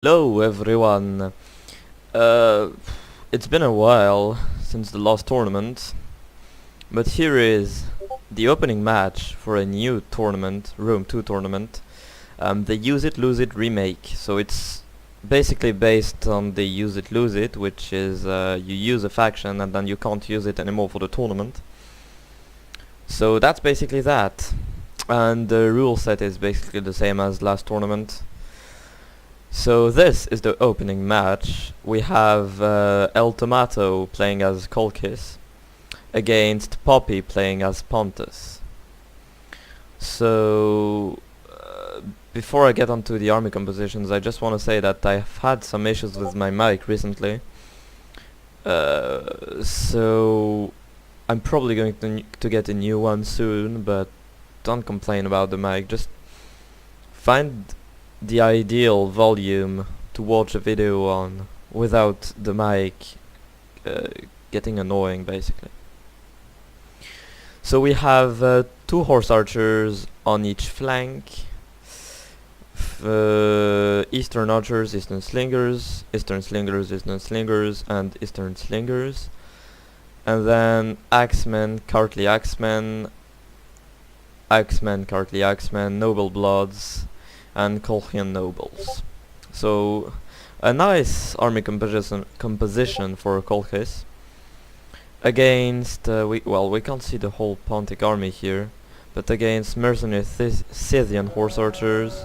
Hello everyone. Uh, it's been a while since the last tournament, but here is the opening match for a new tournament, Rome 2 tournament. The Use It Lose It remake. So it's basically based on the Use It Lose It, which is you use a faction and then you can't use it anymore for the tournament. So that's basically that. And the rule set is basically the same as last tournament. So this is the opening match. We have El Tomato playing as Clochis against Poppy playing as Pontus. So before I get onto the army compositions, I just want to say that I've had some issues with my mic recently. So I'm probably going to get a new one soon, but don't complain about the mic. Just find the ideal volume to watch a video on without the mic getting annoying, basically. So we have 2 horse archers on each flank, Eastern archers, Eastern slingers, Eastern slingers, Eastern slingers, and Eastern slingers, and then axemen, Cartly axemen, Cartly axemen, noble bloods, and Colchian nobles. So a nice army composition for Clochis against we can't see the whole Pontic army here, but against mercenary Scythian horse archers,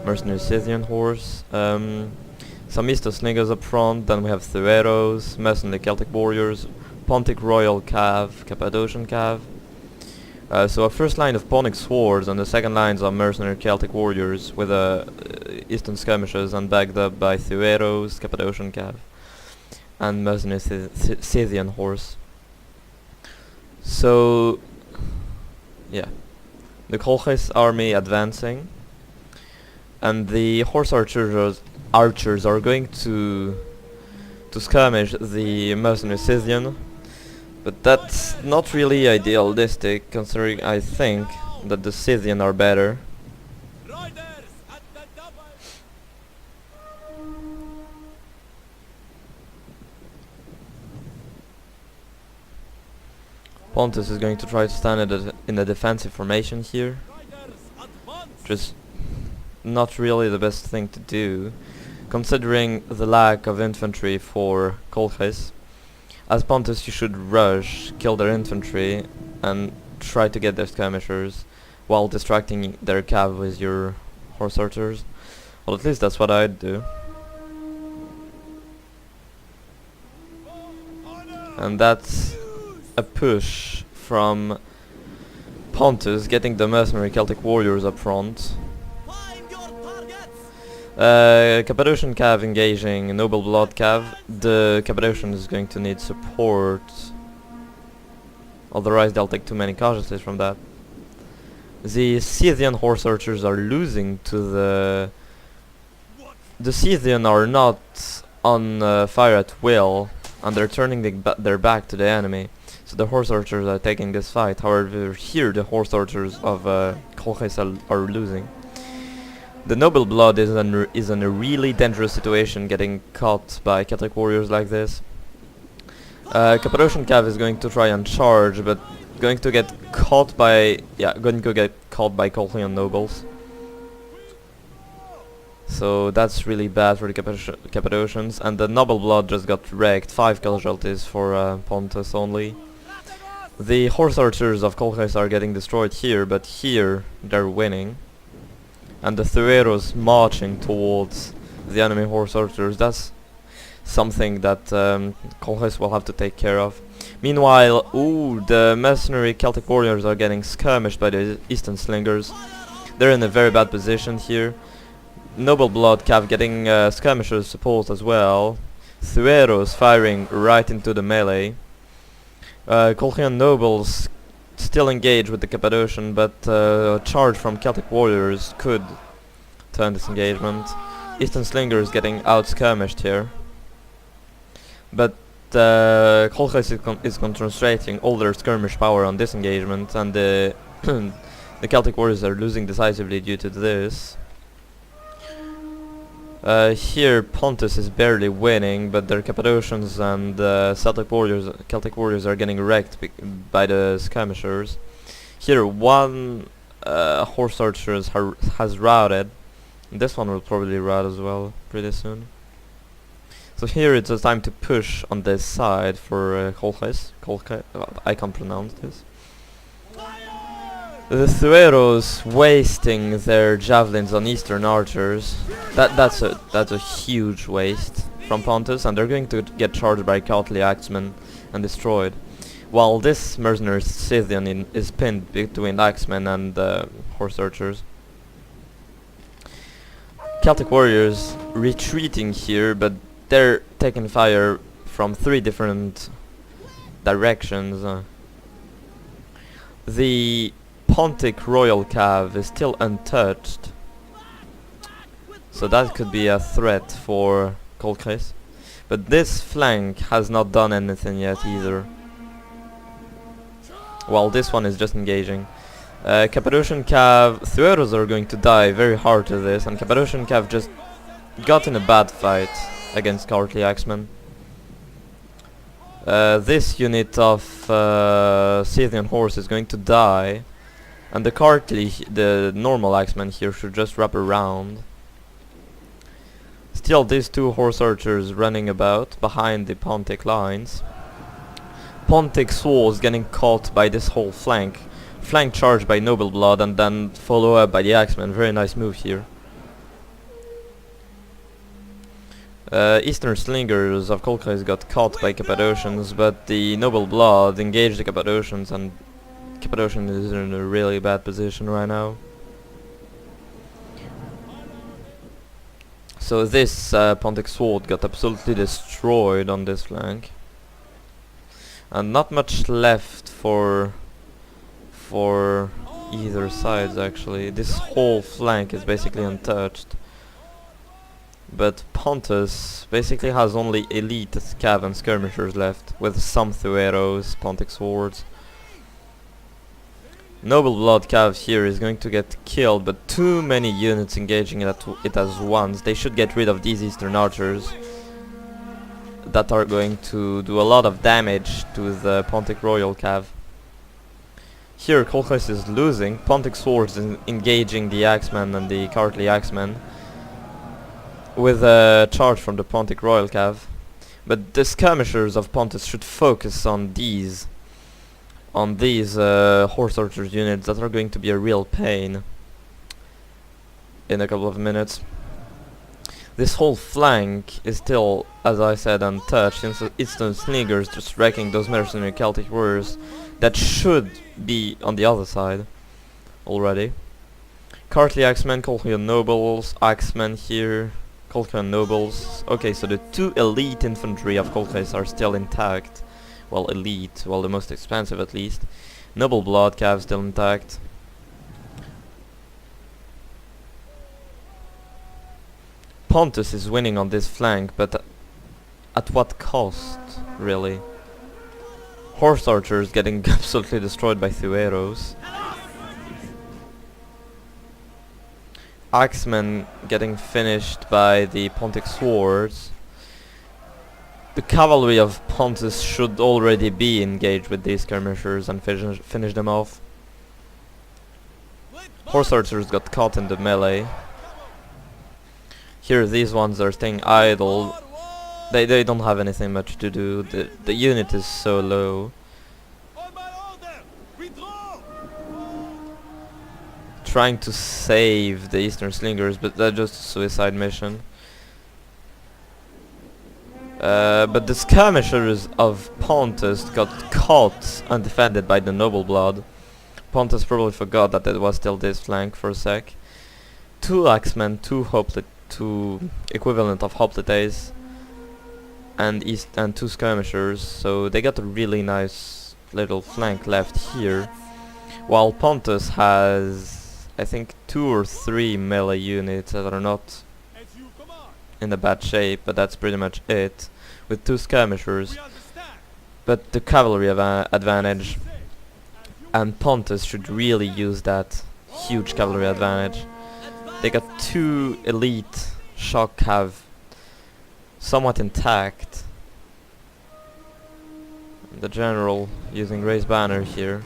mercenary Scythian horse, some Eastern slingers up front, then we have Thueros, mercenary Celtic warriors, Pontic royal cav, Cappadocian cav. So a first line of Ponic swords and the second lines are mercenary Celtic warriors with Eastern skirmishers and backed up by Thueros, Cappadocian cav, and mercenary Scythian horse. So yeah, the Clochis army advancing, and the horse archers are going to skirmish the mercenary Scythian. But that's not really idealistic, considering I think that the Scythian are better. Pontus is going to try to stand in a defensive formation here. Just not really the best thing to do, considering the lack of infantry for Clochis. As Pontus, you should rush, kill their infantry, and try to get their skirmishers, while distracting their cav with your horse archers. Well, at least that's what I'd do. And that's a push from Pontus, getting the mercenary Celtic warriors up front. Cappadocian cav engaging noble blood cav. The Cappadocian is going to need support, otherwise they'll take too many casualties from that. The Scythian horse archers are losing to the Scythian are not on fire at will, and they're turning their back to the enemy. So the horse archers are taking this fight. However, here the horse archers of Clochis are losing. The noble blood is in a really dangerous situation, getting caught by Celtic warriors like this. Cappadocian cav is going to try and charge, but going to get caught by Colchian nobles. So that's really bad for the Cappadocians, and the noble blood just got wrecked. 5 casualties for Pontus only. The horse archers of Clochis are getting destroyed here, but here they're winning. And the Thueros marching towards the enemy horse archers. That's something that Clochis will have to take care of. Meanwhile, the mercenary Celtic warriors are getting skirmished by the Eastern slingers. They're in a very bad position here. Noble blood cav getting skirmishers support as well. Thueros firing right into the melee. Colchian nobles still engaged with the Cappadocian, but a charge from Celtic warriors could turn this engagement. Eastern slingers getting out-skirmished here. But Clochis is concentrating all their skirmish power on this engagement, and the Celtic warriors are losing decisively due to this. Here Pontus is barely winning, but their Cappadocians and Celtic warriors are getting wrecked by the skirmishers. Here one horse archer has routed. This one will probably rout as well pretty soon. So here it's a time to push on this side for Clochis. I can't pronounce this. The Thueros wasting their javelins on eastern archers. That's a huge waste from Pontus, and they're going to get charged by cowardly axemen and destroyed. While this mercenary Scythian is pinned between axemen and horse archers. Celtic warriors retreating here, but they're taking fire from 3 different directions. The Pontic royal cav is still untouched, so that could be a threat for Clochis. But this flank has not done anything yet either, while this one is just engaging. Cappadocian cav, Thueros are going to die very hard to this, and Cappadocian cav just got in a bad fight against cowardly axemen. This unit of Scythian horse is going to die, and the normal axemen here should just wrap around. Still these 2 horse archers running about behind the Pontic lines. Pontic swords getting caught by this whole flank charged by noble blood and then follow up by the axemen. Very nice move here. Eastern slingers of Clochis got caught by Cappadocians, but the noble blood engaged the Cappadocians, and Cappadocian is in a really bad position right now. So this Pontic sword got absolutely destroyed on this flank, and not much left for either sides actually. This whole flank is basically untouched. But Pontus basically has only elite cav and skirmishers left, with some Thueros, Pontic swords. Noble blood cav here is going to get killed, but too many units engaging it as once. They should get rid of these eastern archers that are going to do a lot of damage to the Pontic royal cav. Here Clochis is losing. Pontic swords engaging the axemen and the cowardly axemen, with a charge from the Pontic royal cav. But the skirmishers of Pontus should focus on these horse archers units that are going to be a real pain in a couple of minutes. This whole flank is still, as I said, untouched, since Eastern slingers just wrecking those mercenary Celtic warriors that should be on the other side already. Cowardly axemen, Colchian nobles, axemen here, Colchian nobles. Okay, so the 2 elite infantry of Clochis are still intact. Well, elite, well, the most expensive at least. Noble blood cav still intact. Pontus is winning on this flank, but at what cost, really? Horse archers getting absolutely destroyed by Thueros. Axemen getting finished by the Pontic swords. The cavalry of Pontus should already be engaged with these skirmishers and finish them off. Horse archers got caught in the melee. Here these ones are staying idle. They don't have anything much to do. The unit is so low. Trying to save the Eastern slingers, but that's just a suicide mission. But the skirmishers of Pontus got caught undefended by the noble blood. Pontus probably forgot that it was still this flank for a sec. 2 axemen, 2 equivalent of hoplites, and 2 skirmishers, so they got a really nice little flank left here. While Pontus has, I think, 2 or 3 melee units that are not in a bad shape, but that's pretty much it, with 2 skirmishers. But the cavalry advantage, and Pontus should really use that huge cavalry advantage. They got 2 elite Shock have somewhat intact. The general using raised banner here.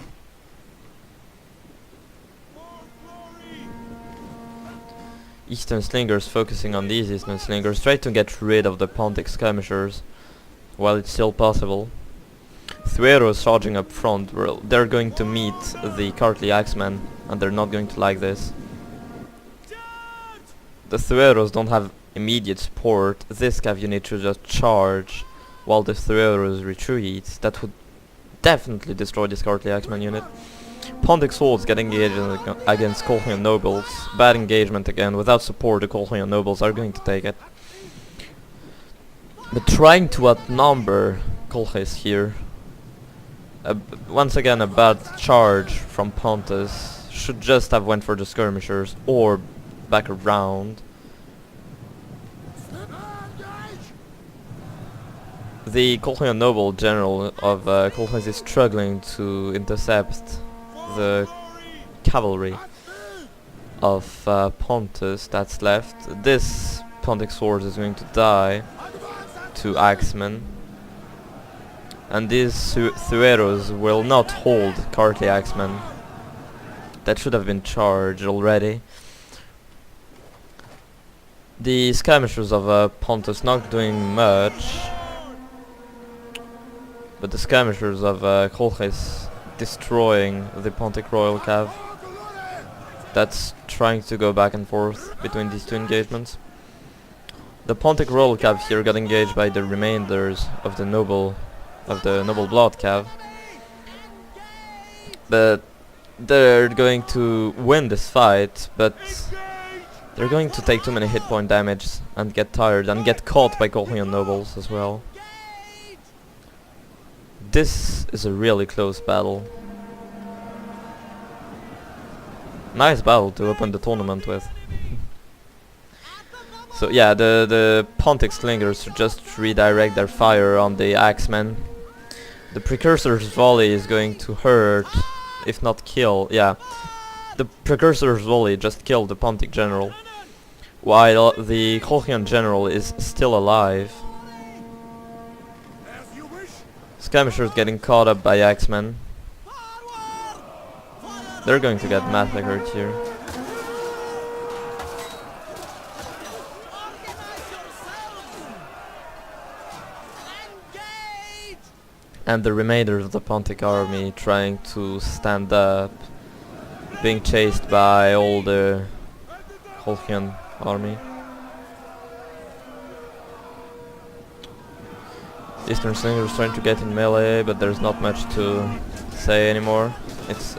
Eastern Slingers focusing on these Eastern Slingers, try to get rid of the Pontic skirmishers while it's still possible. Thueros charging up front, well, they're going to meet the Cartly Axemen and they're not going to like this. The Thueros don't have immediate support. This cav unit should just charge while the Thueros retreat. That would definitely destroy this Cartly Axeman unit. Pontic Swords getting engaged against Colchian Nobles. Bad engagement again. Without support, the Colchian Nobles are going to take it. But trying to outnumber Clochis here. Once again, a bad charge from Pontus. Should just have went for the skirmishers or back around. The Colchian Noble general of Clochis is struggling to intercept the cavalry of Pontus that's left. This Pontic Sword is going to die to Axemen, and these Thueros will not hold Cartly Axemen. That should have been charged already. The skirmishers of Pontus not doing much, but the skirmishers of Clochis destroying the Pontic Royal Cav. That's trying to go back and forth between these two engagements. The Pontic Royal Cav here got engaged by the remainders of the Noble Blood Cav. But they're going to win this fight, but they're going to take too many hit point damage and get tired and get caught by Colchian Nobles as well. This is a really close battle. Nice battle to open the tournament with. So yeah, the Pontic Slingers should just redirect their fire on the Axemen. The Precursor's volley is going to hurt, if not kill. Yeah, the Precursor's volley just killed the Pontic general, while the Colchian general is still alive. Skirmishers getting caught up by Axemen. They're going to get massacred here. And the remainder of the Pontic army trying to stand up, being chased by all the Colchian army. Eastern Slingers trying to get in melee, but there's not much to say anymore. It's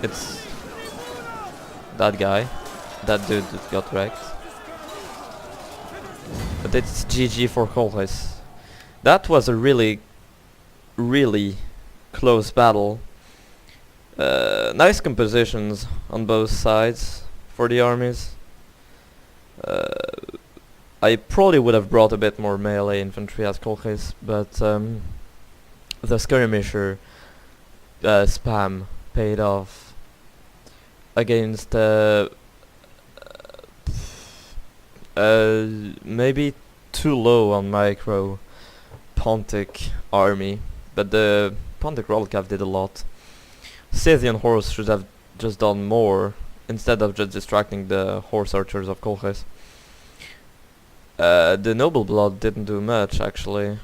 that guy, that dude that got wrecked. But it's GG for Clochis. That was a really close battle. Nice compositions on both sides for the armies. I probably would have brought a bit more melee infantry as Clochis, but the skirmisher spam paid off against maybe too low on micro Pontic army, but the Pontic Royal Cav did a lot. Scythian horse should have just done more instead of just distracting the horse archers of Clochis. The Noble Blood didn't do much actually,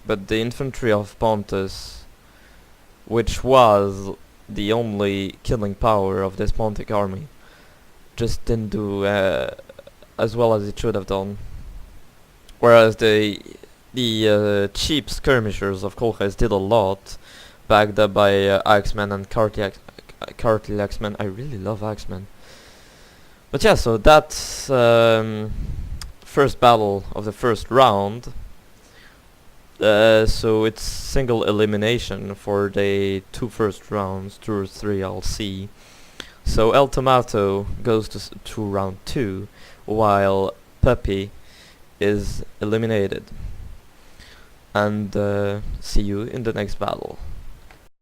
but the infantry of Pontus, which was the only killing power of this Pontic army, just didn't do as well as it should have done. Whereas the cheap skirmishers of Clochis did a lot, backed up by Axemen and Cartly Axemen. I really love Axemen. But yeah, so that's first battle of the first round. So it's single elimination for the two first rounds, 2 or 3 I'll see. So El Tomato goes to round 2, while Puppy is eliminated. And see you in the next battle.